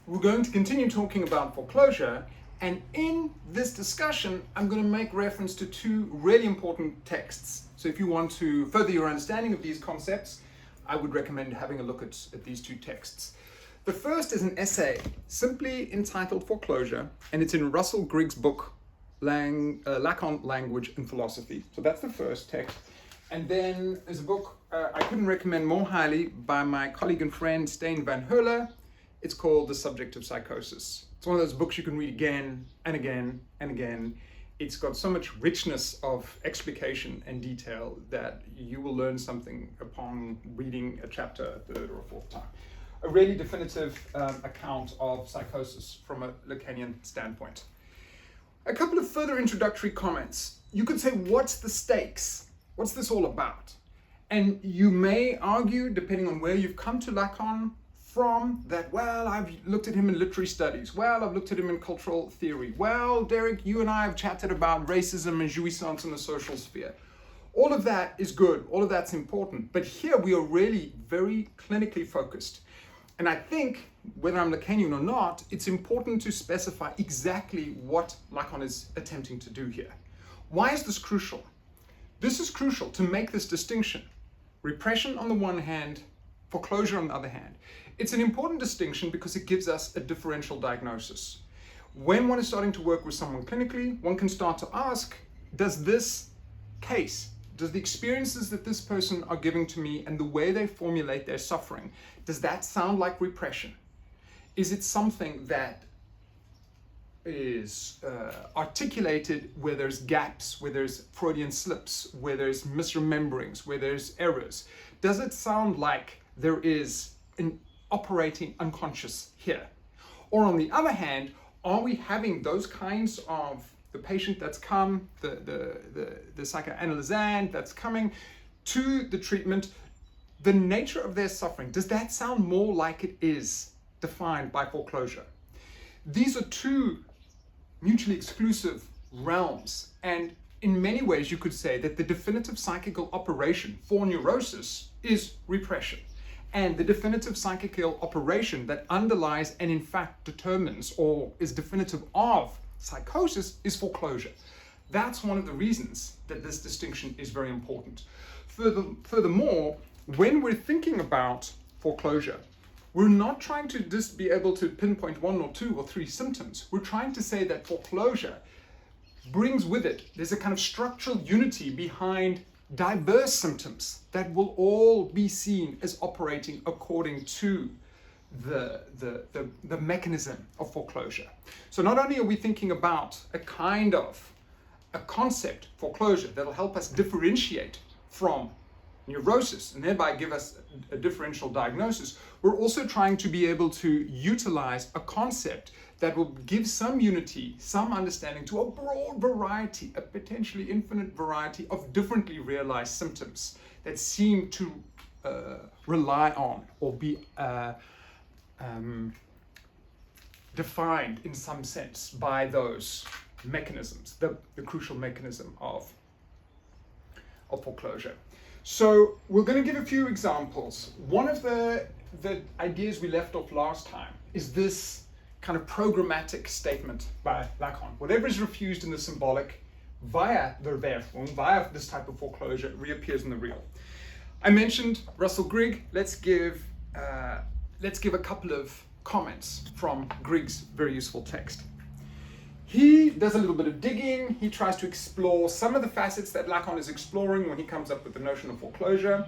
we're going to continue talking about foreclosure, and in this discussion, I'm going to make reference to two really important texts. So if you want to further your understanding of these concepts, I would recommend having a look at these two texts. The first is an essay simply entitled Foreclosure, and it's in Russell Grigg's book, Lacan, Language and Philosophy. So that's the first text. And then there's a book I couldn't recommend more highly by my colleague and friend Stijn Vanheule. It's called The Subject of Psychosis. It's one of those books you can read again and again and again. It's got so much richness of explication and detail that you will learn something upon reading a chapter a third or a fourth time. A really definitive account of psychosis from a Lacanian standpoint. A couple of further introductory comments. You could say, what's the stakes? What's this all about? And you may argue, depending on where you've come to Lacan from, that, well, I've looked at him in literary studies. Well, I've looked at him in cultural theory. Well, Derek, you and I have chatted about racism and jouissance in the social sphere. All of that is good. All of that's important. But here we are really very clinically focused. And I think, whether I'm Lacanian or not, it's important to specify exactly what Lacan is attempting to do here. Why is this crucial? This is crucial to make this distinction. Repression on the one hand, foreclosure on the other hand. It's an important distinction because it gives us a differential diagnosis. When one is starting to work with someone clinically, one can start to ask, does this case, does the experiences that this person are giving to me and the way they formulate their suffering, does that sound like repression? Is it something that is articulated where there's gaps, where there's Freudian slips, where there's misrememberings, where there's errors? Does it sound like there is an operating unconscious here? Or on the other hand, are we having those kinds of the patient that's come, the psychoanalyzant that's coming to the treatment, the nature of their suffering, does that sound more like it is defined by foreclosure? These are two mutually exclusive realms, and in many ways you could say that the definitive psychical operation for neurosis is repression, and the definitive psychical operation that underlies and in fact determines or is definitive of psychosis is foreclosure. That's one of the reasons that this distinction is very important. Furthermore, when we're thinking about foreclosure, we're not trying to just be able to pinpoint one or two or three symptoms. We're trying to say that foreclosure brings with it, there's a kind of structural unity behind diverse symptoms that will all be seen as operating according to the mechanism of foreclosure. So not only are we thinking about a concept, foreclosure, that'll help us differentiate from neurosis and thereby give us a differential diagnosis, we're also trying to be able to utilize a concept that will give some unity, some understanding to a broad variety, a potentially infinite variety of differently realized symptoms that seem to rely on or be defined in some sense by those mechanisms, the crucial mechanism of foreclosure. So we're going to give a few examples. One of the ideas we left off last time is this kind of programmatic statement by Lacan. Whatever is refused in the symbolic via the Werfung, via this type of foreclosure, reappears in the real. I mentioned Russell Grigg. Let's give a couple of comments from Grigg's very useful text. He does a little bit of digging. He tries to explore some of the facets that Lacan is exploring when he comes up with the notion of foreclosure.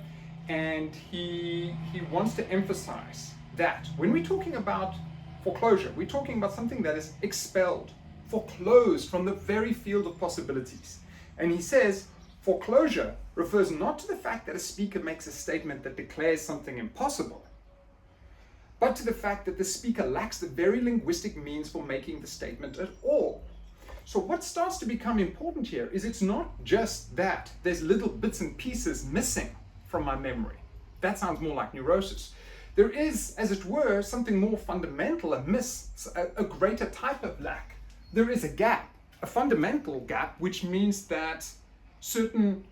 And he wants to emphasize that when we're talking about foreclosure, we're talking about something that is expelled, foreclosed from the very field of possibilities. And he says, foreclosure refers not to the fact that a speaker makes a statement that declares something impossible, but to the fact that the speaker lacks the very linguistic means for making the statement at all. So what starts to become important here is it's not just that there's little bits and pieces missing from my memory. That sounds more like neurosis. There is, as it were, something more fundamental amiss, a greater type of lack. There is a gap, a fundamental gap, which means that certain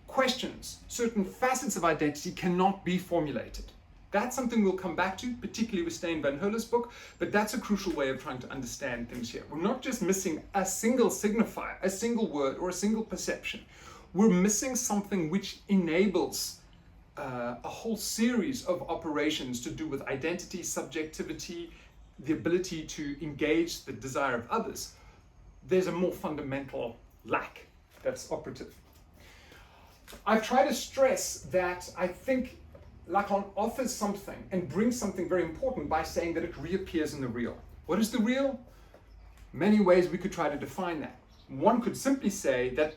questions, certain facets of identity cannot be formulated. That's something we'll come back to, particularly with Stijn Vanheule's book, but that's a crucial way of trying to understand things here. We're not just missing a single signifier, a single word, or a single perception. We're missing something which enables a whole series of operations to do with identity, subjectivity, the ability to engage the desire of others. There's a more fundamental lack that's operative. I've tried to stress that I think Lacan offers something and brings something very important by saying that it reappears in the real. What is the real? Many ways we could try to define that. One could simply say that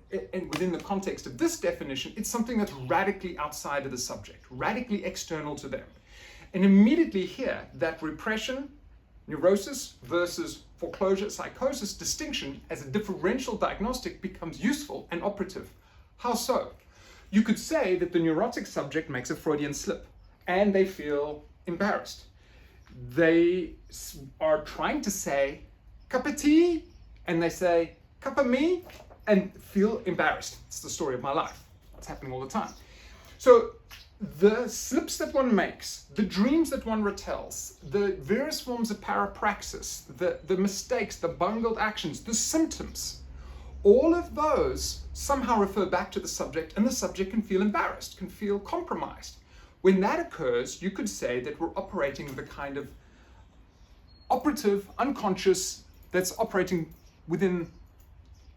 within the context of this definition, it's something that's radically outside of the subject, radically external to them. And immediately here, that repression, neurosis versus foreclosure, psychosis distinction as a differential diagnostic becomes useful and operative. How so? You could say that the neurotic subject makes a Freudian slip and they feel embarrassed. They are trying to say, cup of tea, and they say, cup of me, and feel embarrassed. It's the story of my life. It's happening all the time. So the slips that one makes, the dreams that one retells, the various forms of parapraxis, the mistakes, the bungled actions, the symptoms, all of those somehow refer back to the subject, and the subject can feel embarrassed, can feel compromised. When that occurs, you could say that we're operating with a kind of operative, unconscious, that's operating within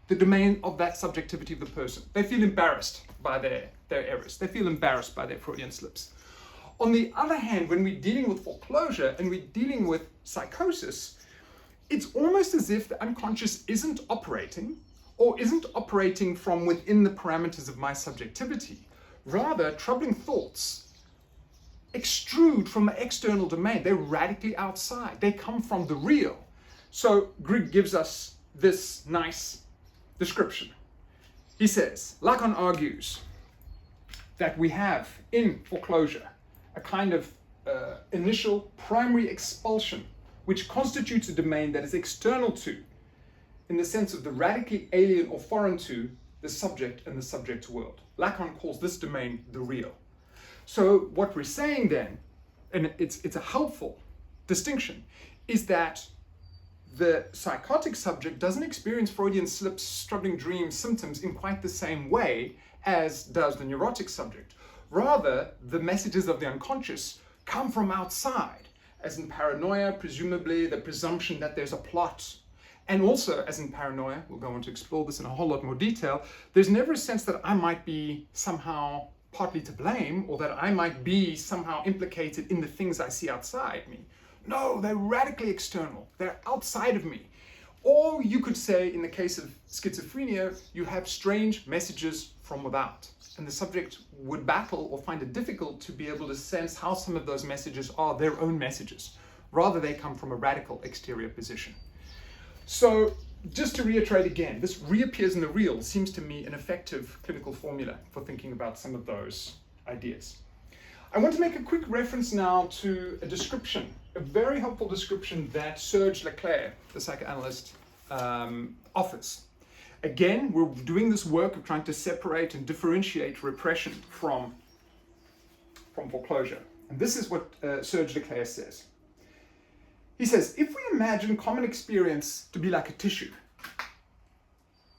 the domain of that subjectivity of the person. They feel embarrassed by their errors. They feel embarrassed by their Freudian slips. On the other hand, when we're dealing with foreclosure and we're dealing with psychosis, it's almost as if the unconscious isn't operating or isn't operating from within the parameters of my subjectivity. Rather, troubling thoughts extrude from the external domain. They're radically outside. They come from the real. So Grigg gives us this nice description. He says, Lacan argues that we have in foreclosure a kind of initial primary expulsion which constitutes a domain that is external to, in the sense of the radically alien or foreign to, the subject and the subject world. Lacan calls this domain the real. So what we're saying then, and it's a helpful distinction, is that the psychotic subject doesn't experience Freudian slips, troubling dreams, symptoms in quite the same way as does the neurotic subject. Rather, the messages of the unconscious come from outside, as in paranoia, presumably the presumption that there's a plot. And also, as in paranoia, we'll go on to explore this in a whole lot more detail, there's never a sense that I might be somehow partly to blame, or that I might be somehow implicated in the things I see outside me. No, they're radically external. They're outside of me. Or you could say, in the case of schizophrenia, you have strange messages from without. And the subject would battle or find it difficult to be able to sense how some of those messages are their own messages. Rather, they come from a radical exterior position. So, just to reiterate again, this reappears in the real seems to me an effective clinical formula for thinking about some of those ideas. I want to make a quick reference now to a description, a very helpful description that Serge Leclerc, the psychoanalyst, offers. Again, we're doing this work of trying to separate and differentiate repression from foreclosure. And this is what Serge Leclerc says. He says, if we imagine common experience to be like a tissue,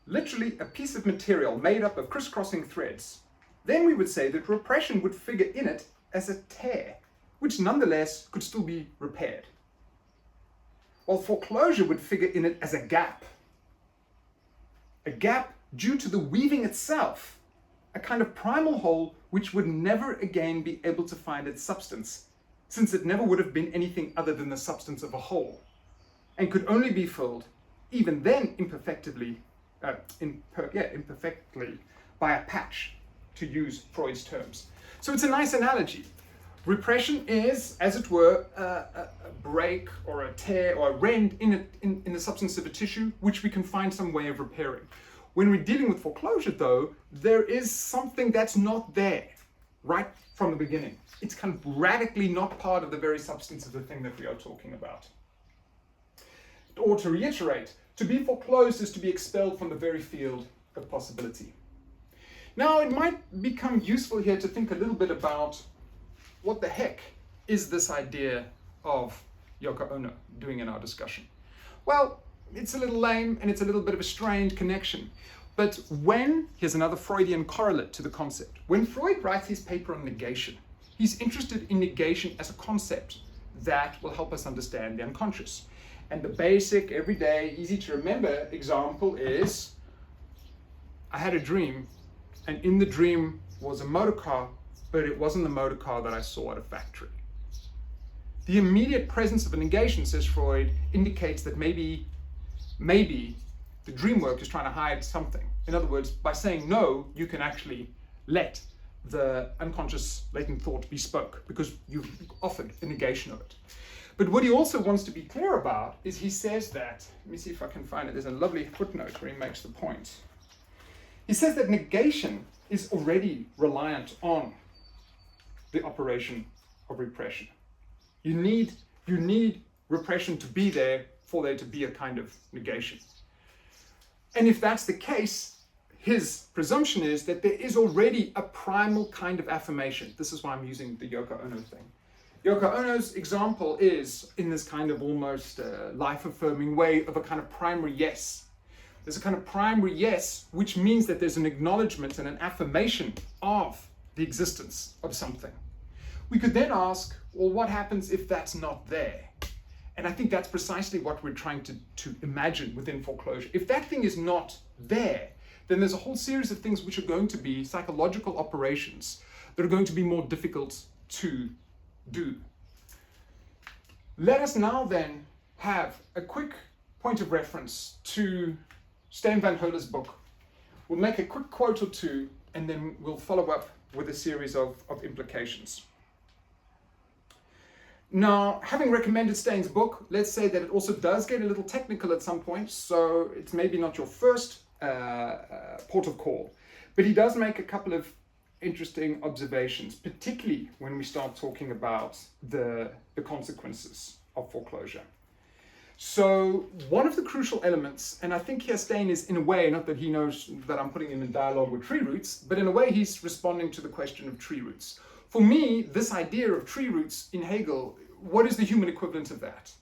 literally a piece of material made up of crisscrossing threads, then we would say that repression would figure in it as a tear, which nonetheless could still be repaired. While foreclosure would figure in it as a gap due to the weaving itself, a kind of primal hole which would never again be able to find its substance, since it never would have been anything other than the substance of a whole, and could only be filled, even then imperfectly, by a patch, to use Freud's terms. So it's a nice analogy. Repression is, as it were, a break or a tear or a rend in the substance of a tissue, which we can find some way of repairing. When we're dealing with foreclosure, though, there is something that's not there right from the beginning. It's kind of radically not part of the very substance of the thing that we are talking about. Or to reiterate, to be foreclosed is to be expelled from the very field of possibility. Now, it might become useful here to think a little bit about what the heck is this idea of Yoko Ono doing in our discussion? Well, it's a little lame and it's a little bit of a strained connection. But here's another Freudian correlate to the concept. When Freud writes his paper on negation, he's interested in negation as a concept that will help us understand the unconscious. And the basic, everyday, easy to remember example is, I had a dream, and in the dream was a motor car, but it wasn't the motor car that I saw at a factory. The immediate presence of a negation, says Freud, indicates that maybe the dream work is trying to hide something. In other words, by saying no, you can actually let the unconscious latent thought be spoke because you've offered a negation of it. But what he also wants to be clear about is he says that, let me see if I can find it, there's a lovely footnote where he makes the point. He says that negation is already reliant on the operation of repression. You need repression to be there for there to be a kind of negation. And if that's the case, his presumption is that there is already a primal kind of affirmation. This is why I'm using the Yoko Ono thing. Yoko Ono's example is in this kind of almost life-affirming way of a kind of primary yes. There's a kind of primary yes, which means that there's an acknowledgement and an affirmation of the existence of something. We could then ask, well, what happens if that's not there? And I think that's precisely what we're trying to imagine within foreclosure. If that thing is not there, then there's a whole series of things which are going to be psychological operations that are going to be more difficult to do. Let us now then have a quick point of reference to Stijn Vanheule's book. We'll make a quick quote or two and then we'll follow up with a series of implications. Now, having recommended Stijn's book, let's say that it also does get a little technical at some point, so it's maybe not your first port of call. But he does make a couple of interesting observations, particularly when we start talking about the consequences of foreclosure. So one of the crucial elements, and I think here Stijn is in a way, not that he knows that I'm putting him in dialogue with tree roots, but in a way he's responding to the question of tree roots. For me, this idea of tree roots in Hegel, what is the human equivalent of that?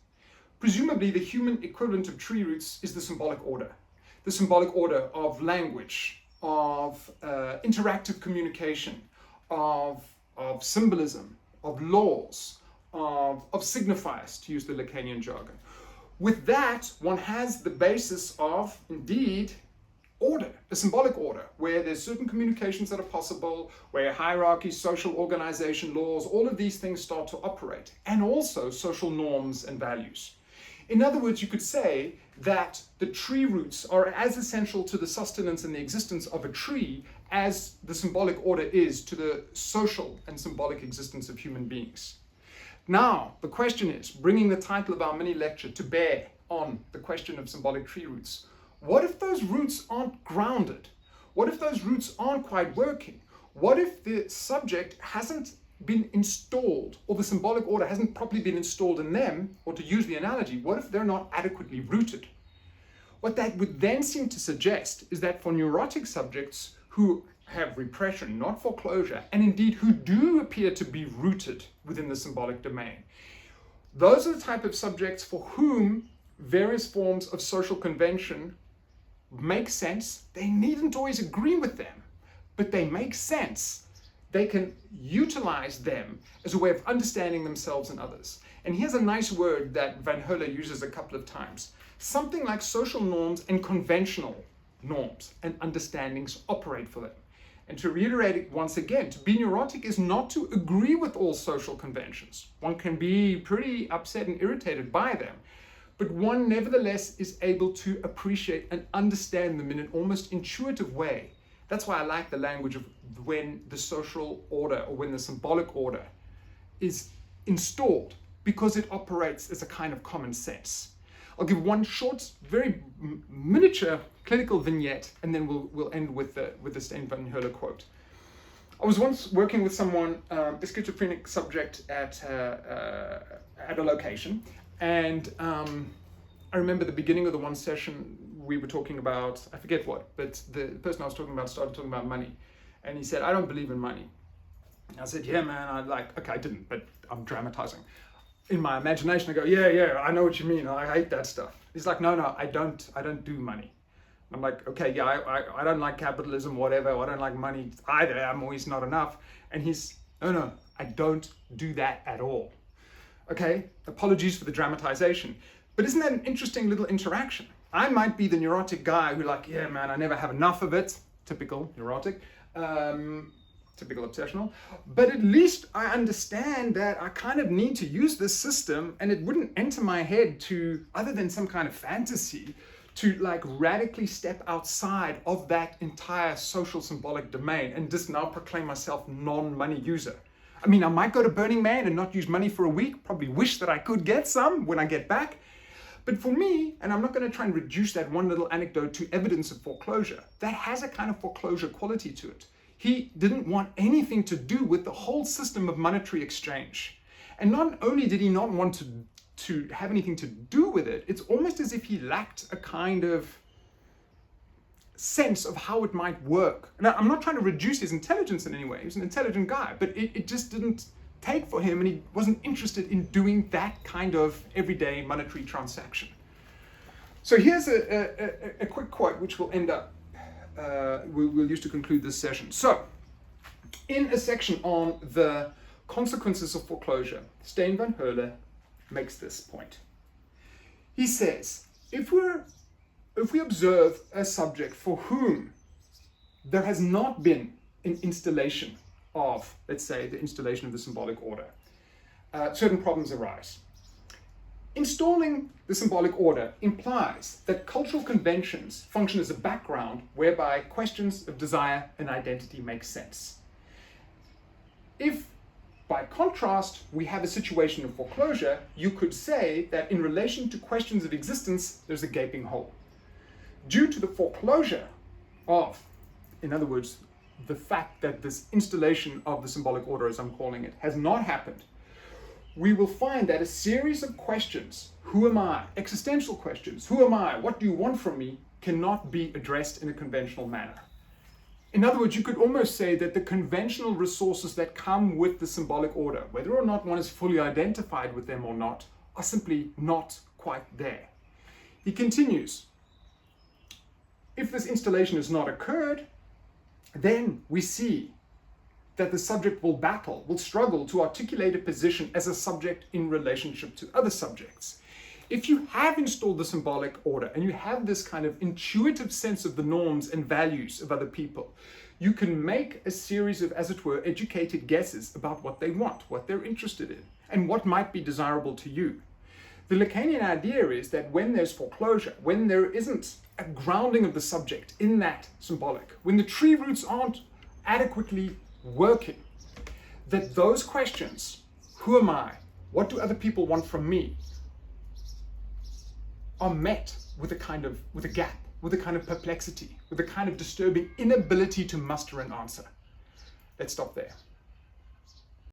Presumably the human equivalent of tree roots is the symbolic order. The symbolic order of language, of interactive communication, of symbolism, of laws, of signifiers, to use the Lacanian jargon. With that, one has the basis of, indeed, order, a symbolic order, where there's certain communications that are possible, where hierarchy, social organization, laws, all of these things start to operate, and also social norms and values. In other words, you could say that the tree roots are as essential to the sustenance and the existence of a tree as the symbolic order is to the social and symbolic existence of human beings. Now, the question is, bringing the title of our mini lecture to bear on the question of symbolic tree roots, what if those roots aren't grounded? What if those roots aren't quite working? What if the subject hasn't been installed, or the symbolic order hasn't properly been installed in them, or to use the analogy, what if they're not adequately rooted? What that would then seem to suggest is that for neurotic subjects who have repression, not foreclosure, and indeed who do appear to be rooted within the symbolic domain, those are the type of subjects for whom various forms of social convention make sense. They needn't always agree with them, but they make sense. They can utilize them as a way of understanding themselves and others. And here's a nice word that Vanheule uses a couple of times. Something like social norms and conventional norms and understandings operate for them. And to reiterate it once again, to be neurotic is not to agree with all social conventions. One can be pretty upset and irritated by them, but one nevertheless is able to appreciate and understand them in an almost intuitive way. That's why I like the language of when the social order or when the symbolic order is installed, because it operates as a kind of common sense. I'll give one short, very miniature clinical vignette, and then we'll end with the Stijn Vanheule quote. I was once working with someone, a schizophrenic subject at a location, and I remember the beginning of the one session we were talking about, I forget what, but the person I was talking about started talking about money, and he said, "I don't believe in money." I said, yeah, man, okay, I didn't, but I'm dramatizing. In my imagination, I go, yeah, I know what you mean. I hate that stuff. He's like, no, I don't do money. I'm like, okay, yeah, I don't like capitalism, whatever. I don't like money either. I'm always not enough. And he's, no, I don't do that at all. Okay, apologies for the dramatization. But isn't that an interesting little interaction? I might be the neurotic guy who like, yeah, man, I never have enough of it. Typical neurotic. Typical obsessional, but at least I understand that I kind of need to use this system, and it wouldn't enter my head to, other than some kind of fantasy, to like radically step outside of that entire social symbolic domain and just now proclaim myself non-money user. I mean, I might go to Burning Man and not use money for a week, probably wish that I could get some when I get back. But for me, and I'm not going to try and reduce that one little anecdote to evidence of foreclosure, that has a kind of foreclosure quality to it. He didn't want anything to do with the whole system of monetary exchange. And not only did he not want to have anything to do with it, it's almost as if he lacked a kind of sense of how it might work. Now, I'm not trying to reduce his intelligence in any way. He was an intelligent guy, but it just didn't take for him, and he wasn't interested in doing that kind of everyday monetary transaction. So here's a quick quote which will end up we'll use to conclude this session. So, in a section on the consequences of foreclosure, Stijn Vanheule makes this point. He says, if we observe a subject for whom there has not been an installation of, let's say, the installation of the symbolic order, certain problems arise. Installing the symbolic order implies that cultural conventions function as a background whereby questions of desire and identity make sense. If, by contrast, we have a situation of foreclosure, you could say that in relation to questions of existence, there's a gaping hole. Due to the foreclosure of, in other words, the fact that this installation of the symbolic order, as I'm calling it, has not happened, we will find that a series of questions, who am I, existential questions, who am I, what do you want from me, cannot be addressed in a conventional manner. In other words, you could almost say that the conventional resources that come with the symbolic order, whether or not one is fully identified with them or not, are simply not quite there. He continues, if this installation has not occurred, then we see that the subject will struggle to articulate a position as a subject in relationship to other subjects. If you have installed the symbolic order and you have this kind of intuitive sense of the norms and values of other people, you can make a series of, as it were, educated guesses about what they want, what they're interested in, and what might be desirable to you. The Lacanian idea is that when there's foreclosure, when there isn't a grounding of the subject in that symbolic, when the tree roots aren't adequately working, that those questions, who am I, what do other people want from me, are met with a gap, with a kind of perplexity, with a kind of disturbing inability to muster an answer. Let's stop there.